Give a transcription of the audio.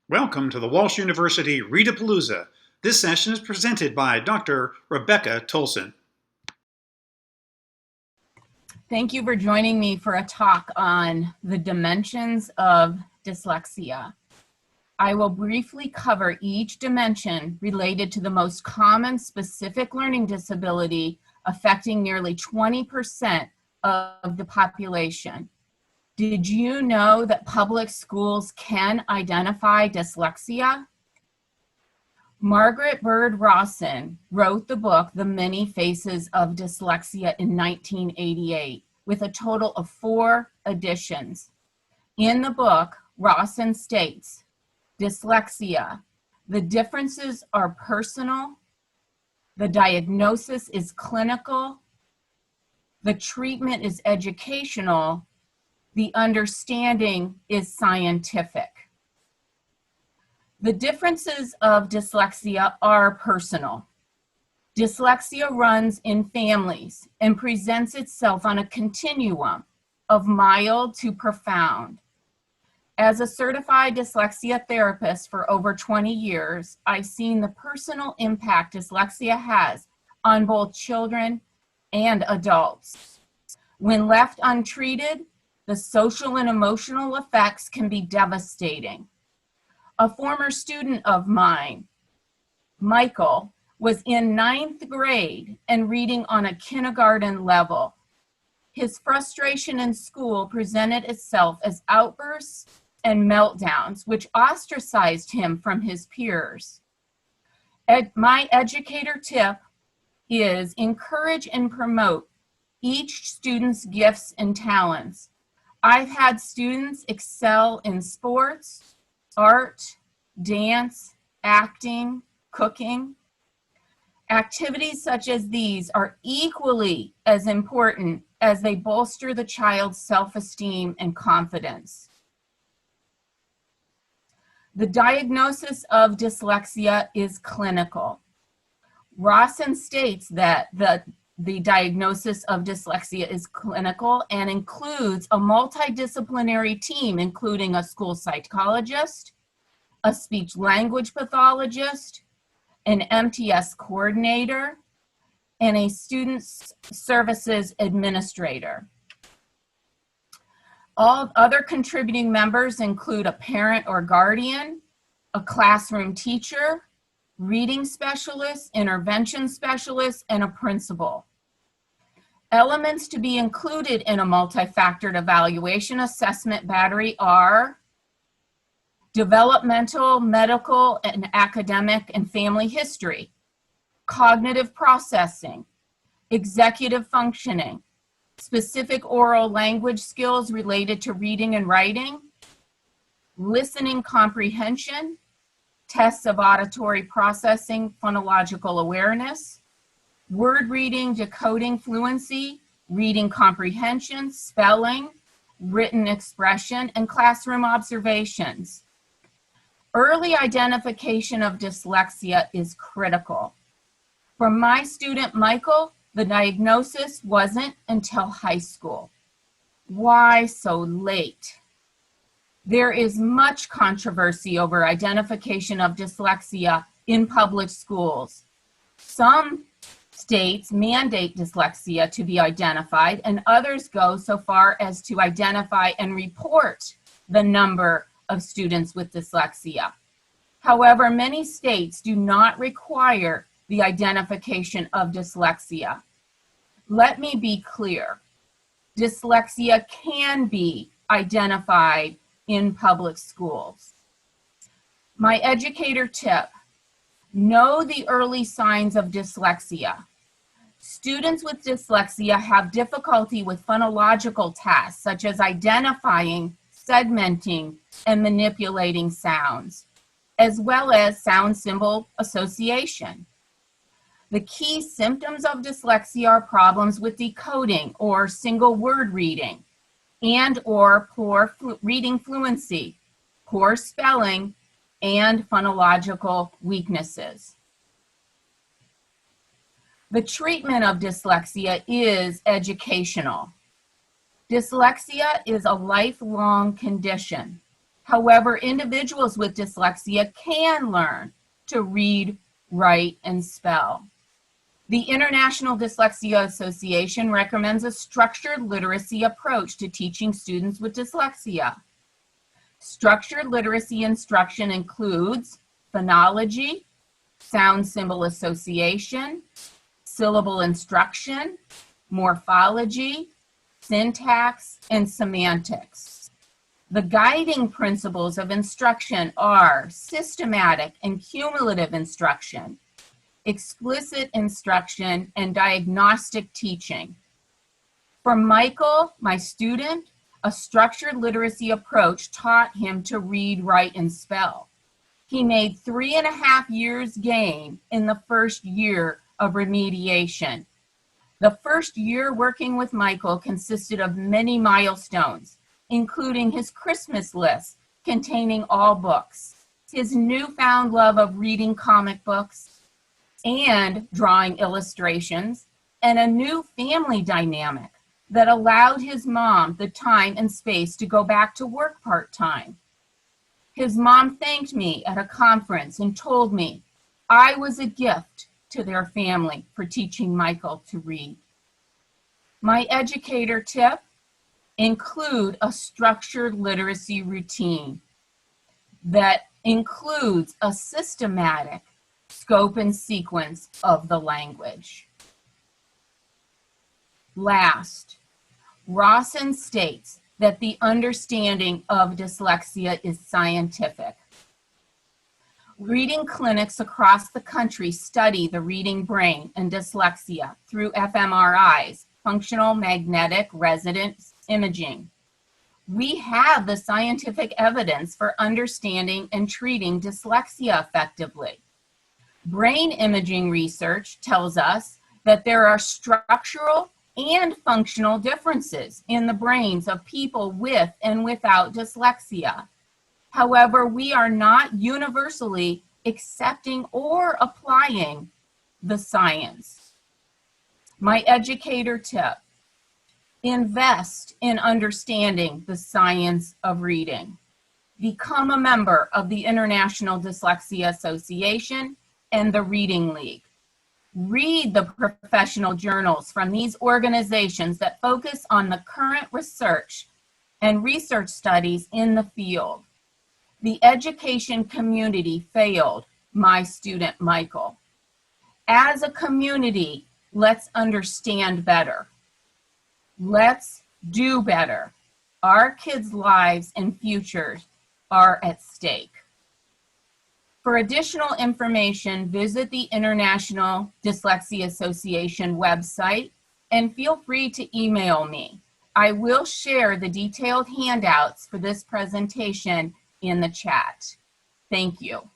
Welcome to the Walsh University Readapalooza. This session is presented by Dr. Rebecca Tolson. Thank you for joining me for a talk on the dimensions of dyslexia. I will briefly cover each dimension related to the most common specific learning disability affecting nearly 20% of the population. Did you know that public schools can identify dyslexia? Margaret Bird Rawson wrote the book, The Many Faces of Dyslexia in 1988, with a total of 4 editions. In the book, Rawson states, dyslexia, the differences are personal, the diagnosis is clinical, the treatment is educational, the understanding is scientific. The differences of dyslexia are personal. Dyslexia runs in families and presents itself on a continuum of mild to profound. As a certified dyslexia therapist for over 20 years, I've seen the personal impact dyslexia has on both children and adults. When left untreated, the social and emotional effects can be devastating. A former student of mine, Michael, was in 9th grade and reading on a kindergarten level. His frustration in school presented itself as outbursts and meltdowns, which ostracized him from his peers. My educator tip is encourage and promote each student's gifts and talents. I've had students excel in sports, art, dance, acting, cooking. Activities such as these are equally as important as they bolster the child's self-esteem and confidence. The diagnosis of dyslexia is clinical. Rawson states that the diagnosis of dyslexia is clinical and includes a multidisciplinary team, including a school psychologist, a speech-language pathologist, an MTS coordinator, and a student services administrator. All other contributing members include a parent or guardian, a classroom teacher, reading specialist, intervention specialist, and a principal. Elements to be included in a multi-factored evaluation assessment battery are developmental, medical, and academic and family history, cognitive processing, executive functioning, specific oral language skills related to reading and writing, listening comprehension, tests of auditory processing, phonological awareness, word reading, decoding fluency, reading comprehension, spelling, written expression, and classroom observations. Early identification of dyslexia is critical. For my student, Michael, the diagnosis wasn't until high school. Why so late? There is much controversy over identification of dyslexia in public schools. Some states mandate dyslexia to be identified, and others go so far as to identify and report the number of students with dyslexia. However, many states do not require the identification of dyslexia. Let me be clear. Dyslexia can be identified in public schools. My educator tip, know the early signs of dyslexia. Students with dyslexia have difficulty with phonological tasks, such as identifying, segmenting, and manipulating sounds, as well as sound symbol association. The key symptoms of dyslexia are problems with decoding or single word reading, and or poor reading fluency, poor spelling, and phonological weaknesses. The treatment of dyslexia is educational. Dyslexia is a lifelong condition. However, individuals with dyslexia can learn to read, write, and spell. The International Dyslexia Association recommends a structured literacy approach to teaching students with dyslexia. Structured literacy instruction includes phonology, sound symbol association, syllable instruction, morphology, syntax, and semantics. The guiding principles of instruction are systematic and cumulative instruction, explicit instruction, and diagnostic teaching. For Michael, my student, a structured literacy approach taught him to read, write, and spell. He made 3.5 years gain in the first year of remediation. The first year working with Michael consisted of many milestones, including his Christmas list containing all books, his newfound love of reading comic books and drawing illustrations, and a new family dynamic that allowed his mom the time and space to go back to work part-time. His mom thanked me at a conference and told me I was a gift to their family for teaching Michael to read. My educator tip: include a structured literacy routine that includes a systematic scope and sequence of the language. Last, Rawson states that the understanding of dyslexia is scientific. Reading clinics across the country study the reading brain and dyslexia through fMRIs, functional magnetic resonance imaging. We have the scientific evidence for understanding and treating dyslexia effectively. Brain imaging research tells us that there are structural and functional differences in the brains of people with and without dyslexia. However, we are not universally accepting or applying the science. My educator tip: invest in understanding the science of reading. Become a member of the International Dyslexia Association and the Reading League. Read the professional journals from these organizations that focus on the current research and research studies in the field. The education community failed my student Michael. As a community, let's understand better. Let's do better. Our kids' lives and futures are at stake. For additional information, visit the International Dyslexia Association website and feel free to email me. I will share the detailed handouts for this presentation in the chat. Thank you.